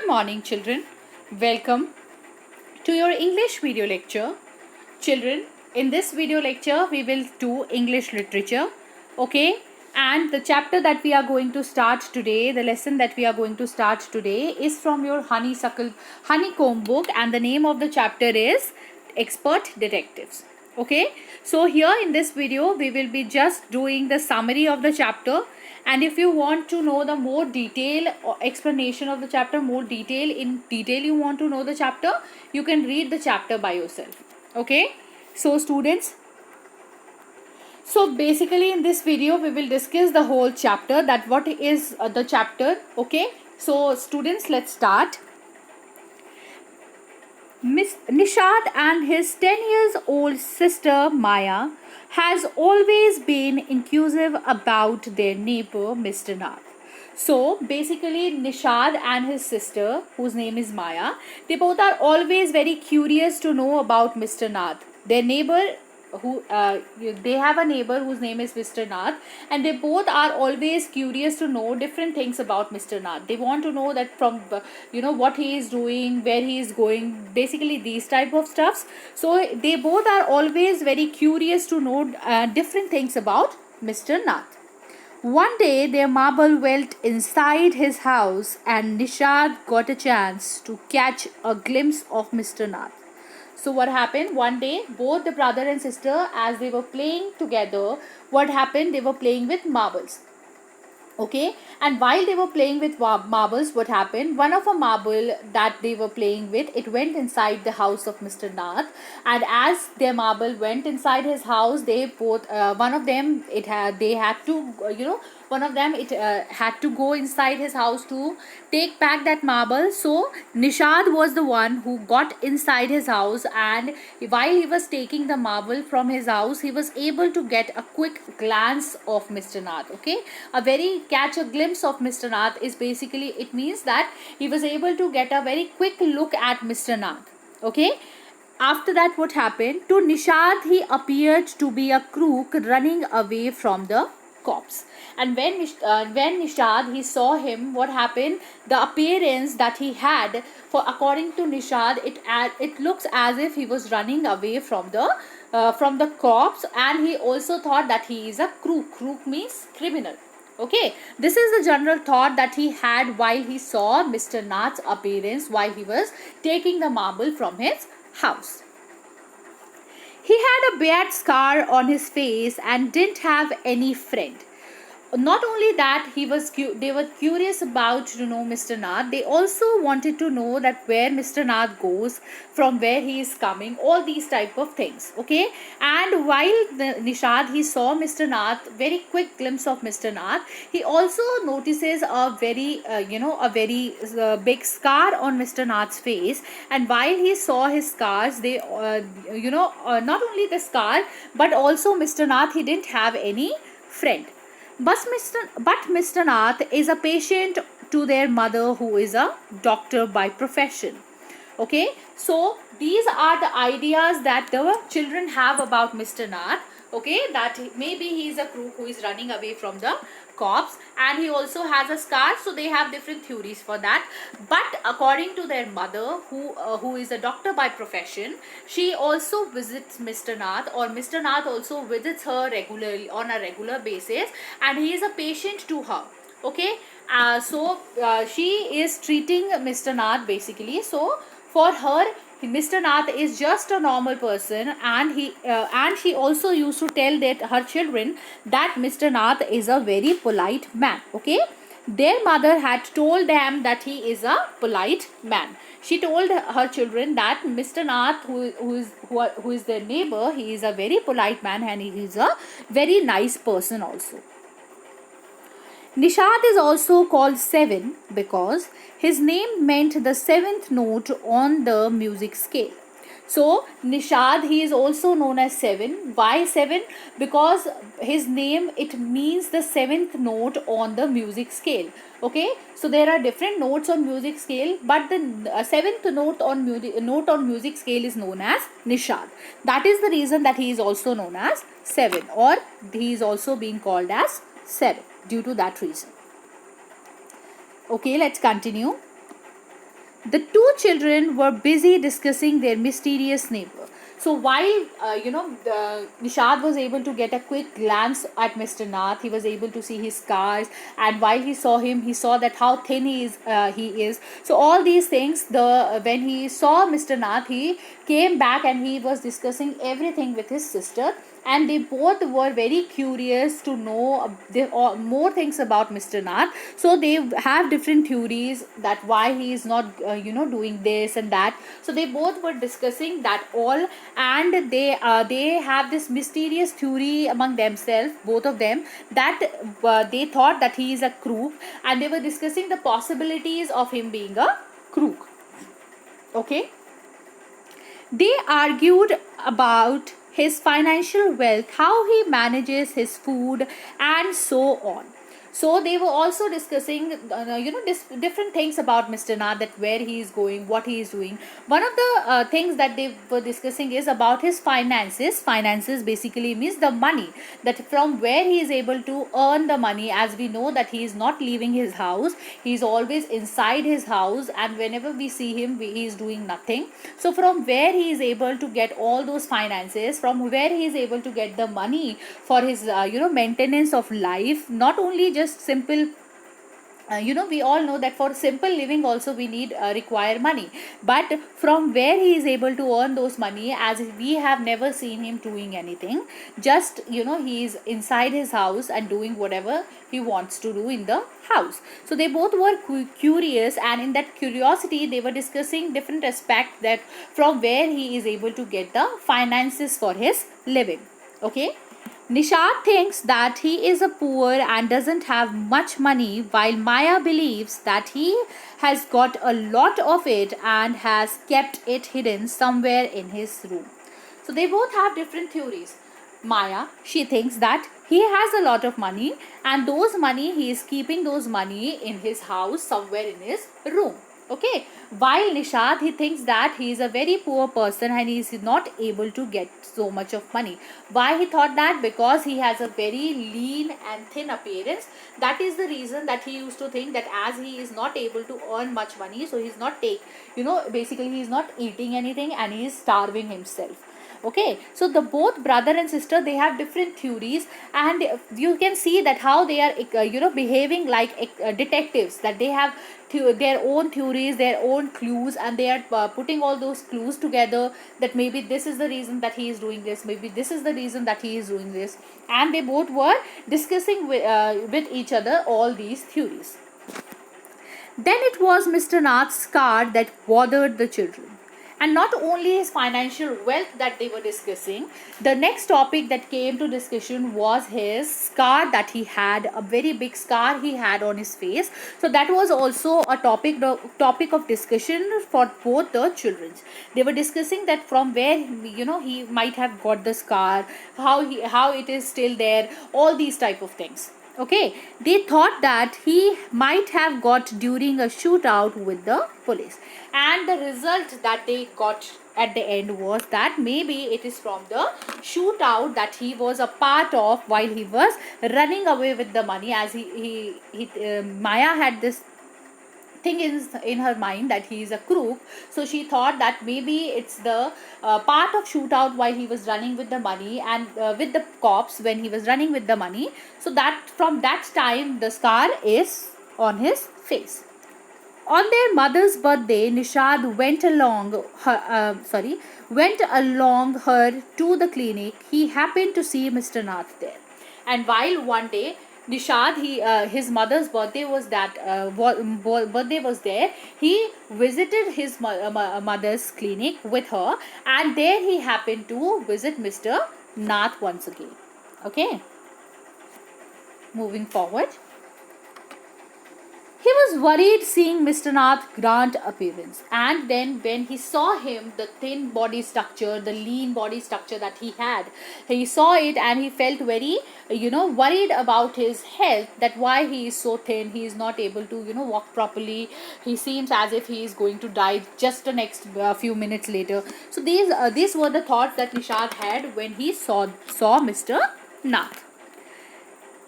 morning, children. Welcome to your English video lecture. Children, in this video lecture, we will do English literature. Okay? And the chapter that we are going to start today, the lesson that we are going to start today is from your honeycomb book, and the name of the chapter is Expert Detectives. Okay? So here in this video, we will be just doing the summary of the chapter. And if you want to know the more detail or explanation of the chapter, more detail you want to know the chapter, you can read the chapter by yourself. Okay? So students, so basically in this video we will discuss the whole chapter, that what is the chapter. Okay? So students, let's start. Miss Nishad and his 10 years old sister Maya has always been inquisitive about their neighbor Mr. Nath. So basically Nishad and his sister, whose name is Maya, they both are always very curious to know about Mr. Nath. Their neighbor, they have a neighbor whose name is Mr. Nath, and they both are always curious to know different things about Mr. Nath. They want to know that from what he is doing, where he is going, basically these type of stuffs. So they both are always very curious to know different things about Mr. Nath. One day their marble went inside his house, and Nishad got a chance to catch a glimpse of Mr. Nath. So what happened? One day, both the brother and sister, as they were playing together, what happened? They were playing with marbles. Okay, and while they were playing with marbles, what happened? One of a marble that they were playing with, it went inside the house of Mr. Nath, and as their marble went inside his house, they both one of them had to go inside his house to take back that marble. So Nishad was the one who got inside his house, and while he was taking the marble from his house, he was able to get a quick glance of Mr. Nath. Okay, catch a glimpse of Mr. Nath is basically, it means that he was able to get a very quick look at Mr. Nath. Okay, after that, what happened? To Nishad, he appeared to be a crook running away from the cops. And when Nishad, he saw him, what happened? The appearance that he had, for according to Nishad, it looks as if he was running away from the cops, and he also thought that he is a crook. Crook means criminal. Okay, this is the general thought that he had while he saw Mr. Nath's appearance while he was taking the marble from his house. He had a bad scar on his face and didn't have any friend. Not only that, they were curious about Mr. Nath. They also wanted to know that where Mr. Nath goes, from where he is coming, all these type of things. Okay, and while Nishad, he saw Mr. Nath, very quick glimpse of Mr. Nath, he also notices a very big scar on Mr. Nath's face. And while he saw his scars, they not only the scar, but also Mr. Nath, he didn't have any friend. But Mr. Nath is a patient to their mother, who is a doctor by profession. Okay, so these are the ideas that the children have about Mr. Nath. Okay, that maybe he is a crook who is running away from the cops, and he also has a scar. So they have different theories for that. But according to their mother, who is a doctor by profession, she also visits Mr. Nath, or Mr. Nath also visits her regularly, on a regular basis, and he is a patient to her. Okay, she is treating Mr. Nath basically. So for her, Mr. Nath is just a normal person, and she also used to tell that her children that Mr. Nath is a very polite man. Okay, their mother had told them that he is a polite man. She told her children that Mr. Nath, who is their neighbor, he is a very polite man, and he is a very nice person also. Nishad is also called Seven because his name meant the seventh note on the music scale. So Nishad, he is also known as Seven. Why Seven? Because his name, it means the seventh note on the music scale. Okay, so there are different notes on music scale, but the seventh note on music scale is known as Nishad. That is the reason that he is also known as Seven, or he is also being called as Seven due to that reason. Okay, let's continue. The two children were busy discussing their mysterious neighbor. So while Nishad was able to get a quick glance at Mr. Nath, he was able to see his scars, and while he saw him, he saw that how thin he is. So all these things. When he saw Mr. Nath, he came back and he was discussing everything with his sister, and they both were very curious to know more things about Mr. Nath. So they have different theories that why he is not doing this and that. So they both were discussing that all, and they have this mysterious theory among themselves, both of them, that they thought that he is a crook, and they were discussing the possibilities of him being a crook. Okay, they argued about his financial wealth, how he manages his food, and so on. So they were also discussing, different things about Mr. Nath, that where he is going, what he is doing. One of the things that they were discussing is about his finances. Finances basically means the money, that from where he is able to earn the money. As we know that he is not leaving his house, he is always inside his house, and whenever we see him, he is doing nothing. So from where he is able to get all those finances, from where he is able to get the money for his maintenance of life, not only just simple, we all know that for simple living also we need require money, but from where he is able to earn those money, as we have never seen him doing anything. Just he is inside his house and doing whatever he wants to do in the house. So they both were curious, and in that curiosity they were discussing different aspects, that from where he is able to get the finances for his living. Okay, Nishad thinks that he is a poor and doesn't have much money, while Maya believes that he has got a lot of it and has kept it hidden somewhere in his room. So they both have different theories. Maya, she thinks that he has a lot of money, and those money, he is keeping those money in his house somewhere in his room. Okay, while Nishad, he thinks that he is a very poor person and he is not able to get so much of money. Why he thought that? Because he has a very lean and thin appearance. That is the reason that he used to think that as he is not able to earn much money, so he is not basically he is not eating anything and he is starving himself. Okay, so the both brother and sister, they have different theories, and you can see that how they are behaving like detectives, that they have their own theories, their own clues, and they are putting all those clues together, that maybe this is the reason that he is doing this, maybe this is the reason that he is doing this, and they both were discussing with each other all these theories. Then it was Mr. Nath's scar that bothered the children. And not only his financial wealth that they were discussing, the next topic that came to discussion was his scar that he had, a very big scar he had on his face. So that was also a topic of discussion for both the children. They were discussing that from where he might have got the scar, how it is still there, all these type of things. Okay, they thought that he might have got during a shootout with the police, and the result that they got at the end was that maybe it is from the shootout that he was a part of while he was running away with the money. As Maya had this thing in her mind that he is a crook, so she thought that maybe it's the part of shootout while he was running with the money, and with the cops when he was running with the money. So that from that time the scar is on his face. On their mother's birthday, Nishad went along her to the clinic. He happened to see Mr. Nath there, and while one day Nishad, his mother's birthday was birthday was there. He visited his mother's clinic with her, and there he happened to visit Mr. Nath once again. Okay, moving forward. He was worried seeing Mr. Nath's grand appearance, and then when he saw him, the thin body structure, the lean body structure that he saw it, and he felt very, worried about his health, that why he is so thin, he is not able to, walk properly. He seems as if he is going to die just the next few minutes later. So these were the thoughts that Nishad had when he saw Mr. Nath.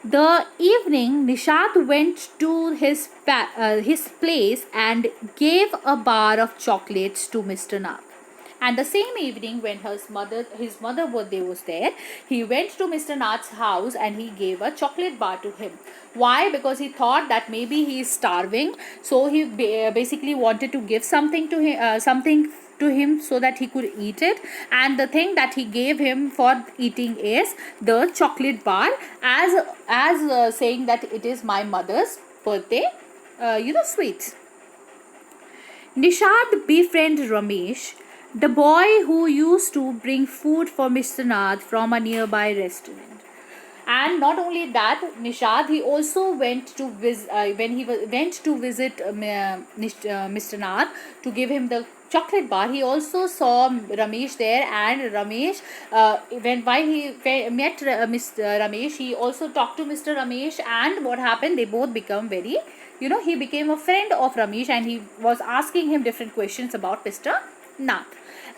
The evening, Nishad went to his place and gave a bar of chocolates to Mr. Nath. And the same evening, when his mother birthday was there, he went to Mr. Nath's house and he gave a chocolate bar to him. Why? Because he thought that maybe he is starving, so he basically wanted to give something to him, so that he could eat it. And the thing that he gave him for eating is the chocolate bar, as saying that it is my mother's birthday, sweets. Nishad befriended Ramesh, the boy who used to bring food for Mr. Nath from a nearby restaurant. And not only that, Nishad, he also went to went to visit Mr. Nath to give him the chocolate bar. He also saw Ramesh there, and Ramesh, while he met Mr. Ramesh, he also talked to Mr. Ramesh. And what happened? They both become very, he became a friend of Ramesh, and he was asking him different questions about Mr. Nath.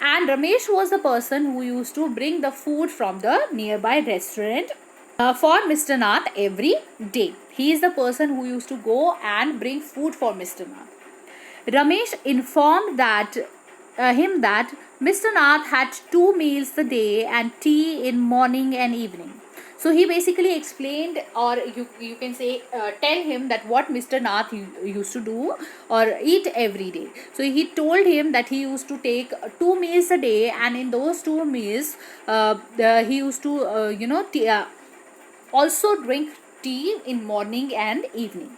And Ramesh was the person who used to bring the food from the nearby restaurant for Mr. Nath every day. He is the person who used to go and bring food for Mr. Nath. Ramesh informed him that Mr. Nath had 2 meals a day and tea in morning and evening. So he basically explained, or you can say, tell him that what Mr. Nath used to do or eat every day. So he told him that he used to take 2 meals a day, and in those 2 meals, he used to, also drink tea in morning and evening.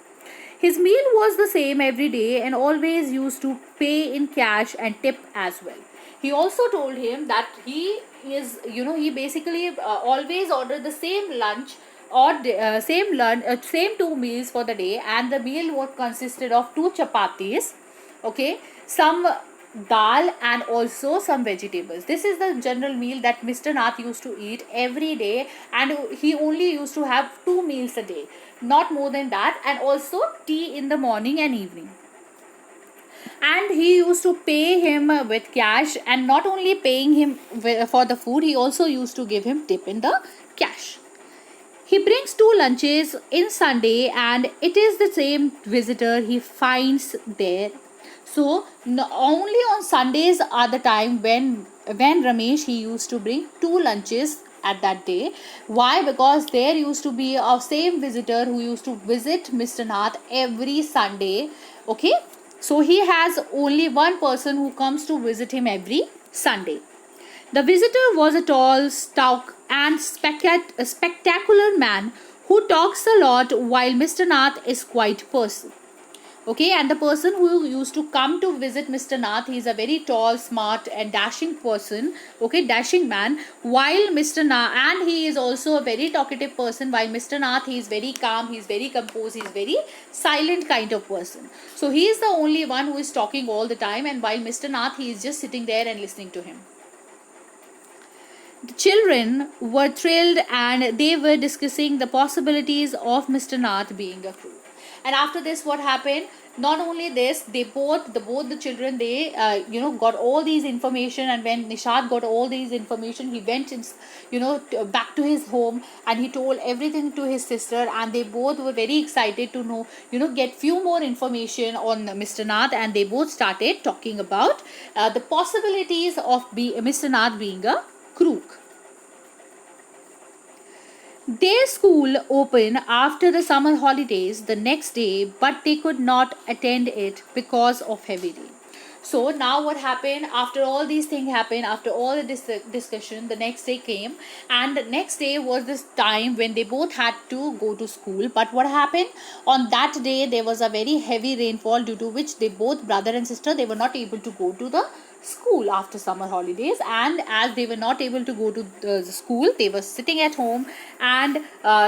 His meal was the same every day and always used to pay in cash and tip as well. He also told him that he basically always ordered the same lunch, or same 2 meals for the day, and the meal was consisted of two chapatis, okay, some dal, and also some vegetables. This is the general meal that Mr. Nath used to eat every day, and he only used to have 2 meals a day, not more than that, and also tea in the morning and evening. And he used to pay him with cash, and not only paying him for the food, he also used to give him tip in the cash. He brings 2 lunches in Sunday, and it is the same visitor he finds there. So only on Sundays are the time when Ramesh, he used to bring 2 lunches at that day. Why? Because there used to be a same visitor who used to visit Mr. Nath every Sunday. Okay, so he has only one person who comes to visit him every Sunday. The visitor was a tall, stout, and spectacular man who talks a lot, while Mr. Nath is quiet person. Okay, and the person who used to come to visit Mr. Nath, he is a very tall, smart, and dashing person. Okay, dashing man. While Mr. Nath, and he is also a very talkative person. While Mr. Nath, he is very calm, he is very composed, he is very silent kind of person. So he is the only one who is talking all the time, and while Mr. Nath, he is just sitting there and listening to him. The children were thrilled, and they were discussing the possibilities of Mr. Nath being a crew. And after this, what happened? Not only this, both the children, they got all these information. And when Nishad got all these information, he went back to his home, and he told everything to his sister, and they both were very excited to know, get few more information on Mr. Nath. And they both started talking about the possibilities of Mr. Nath being a crook. Their school opened after the summer holidays the next day, but they could not attend it because of heavy rain. So now what happened? After all these things happened, after all the discussion, the next day came, and the next day was this time when they both had to go to school. But what happened? On that day, there was a very heavy rainfall, due to which they both, brother and sister, they were not able to go to the school after summer holidays. And as they were not able to go to the school, they were sitting at home, and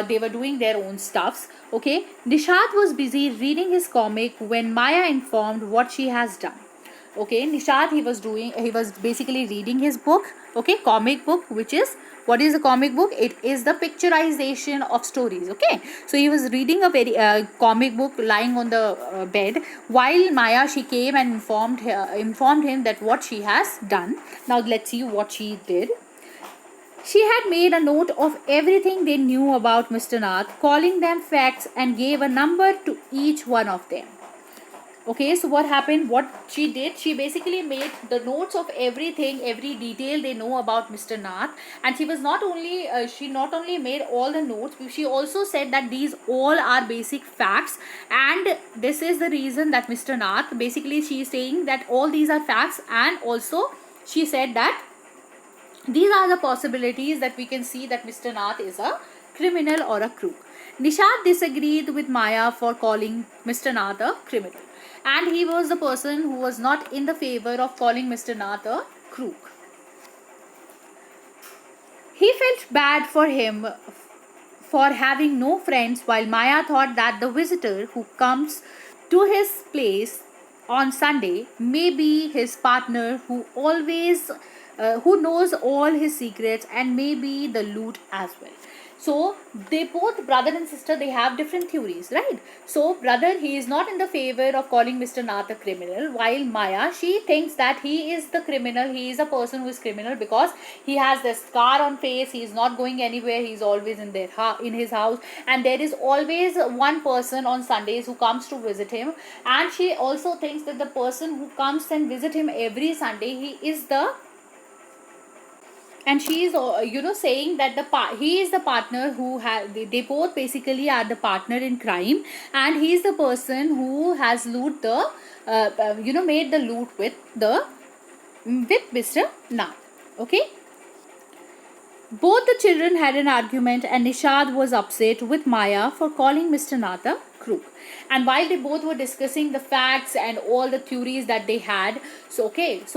they were doing their own stuffs. Okay, Nishad was busy reading his comic when Maya informed what she has done. Okay, Nishad, he was basically reading his book, okay, comic book, which is, what is a comic book? It is the picturization of stories. Okay, so he was reading a very comic book lying on the bed, while Maya, she came and informed him that what she has done. Now let's see what she did. She had made a note of everything they knew about Mr. Nath, calling them facts, and gave a number to each one of them. Okay, so what happened? What she did, she basically made the notes of everything, every detail they know about Mr. Nath, and she was not only she not only made all the notes, she also said that these all are basic facts, and this is the reason that Mr. Nath, basically she is saying that all these are facts, and also she said that these are the possibilities that we can see that Mr. Nath is a criminal or a crook. Nishad disagreed with Maya for calling Mr. Nath a criminal, and he was the person who was not in the favor of calling Mr. Nath a crook. He felt bad for him for having no friends, while Maya thought that the visitor who comes to his place on Sunday may be his partner who knows all his secrets and may be the loot as well. So they both, brother and sister, they have different theories, right? So brother, he is not in the favor of calling Mr. Nath a criminal, while Maya, she thinks that he is the criminal. He is a person who is criminal because he has the scar on face. He is not going anywhere. He is always in his house, and there is always one person on Sundays who comes to visit him. And she also thinks that the person who comes and visit him every Sunday, he is the, and she is saying that he is the partner who they both basically are the partner in crime, and he is the person who has loot the made the loot with Mr. Nath. Okay, both the children had an argument, and Nishad was upset with Maya for calling Mr. Nath a crook. And while they both were discussing the facts and all the theories that they had, so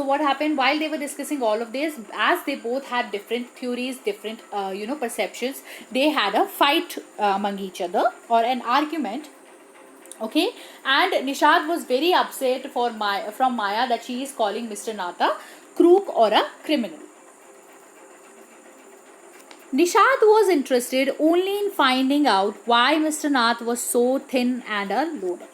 what happened while they were discussing all of this, as they both had different theories, different perceptions, they had a fight among each other, or an argument. Okay, and Nishad was very upset from Maya that she is calling Mr. Nath a crook or a criminal. Nishad was interested only in finding out why Mr. Nath was so thin and a loner.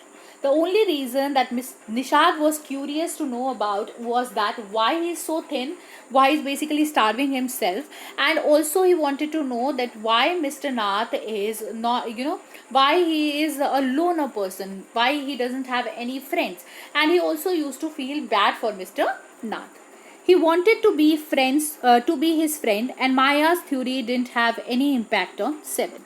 The only reason that Nishad was curious to know about was that why he is so thin, why he is basically starving himself, and also he wanted to know that why Mr. Nath is not, why he is a loner person, why he doesn't have any friends, and he also used to feel bad for Mr. Nath. He wanted to be his friend, and Maya's theory didn't have any impact on Seven.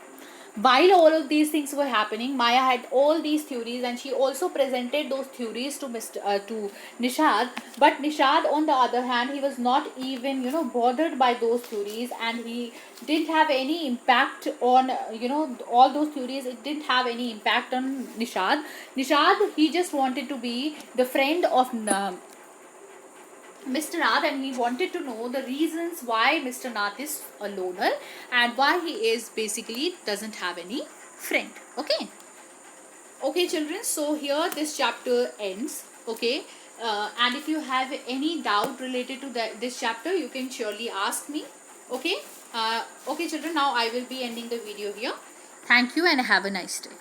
While all of these things were happening, Maya had all these theories, and she also presented those theories to to Nishad. But Nishad, on the other hand, he was not even bothered by those theories, and he didn't have any impact on all those theories. It didn't have any impact on Nishad. Nishad, he just wanted to be the friend of Mr. Nath, and he wanted to know the reasons why Mr. Nath is a loner and why he is basically doesn't have any friend. Okay. Okay, children. So here this chapter ends. Okay. And if you have any doubt related to this chapter, you can surely ask me. Okay. Okay, children. Now I will be ending the video here. Thank you and have a nice day.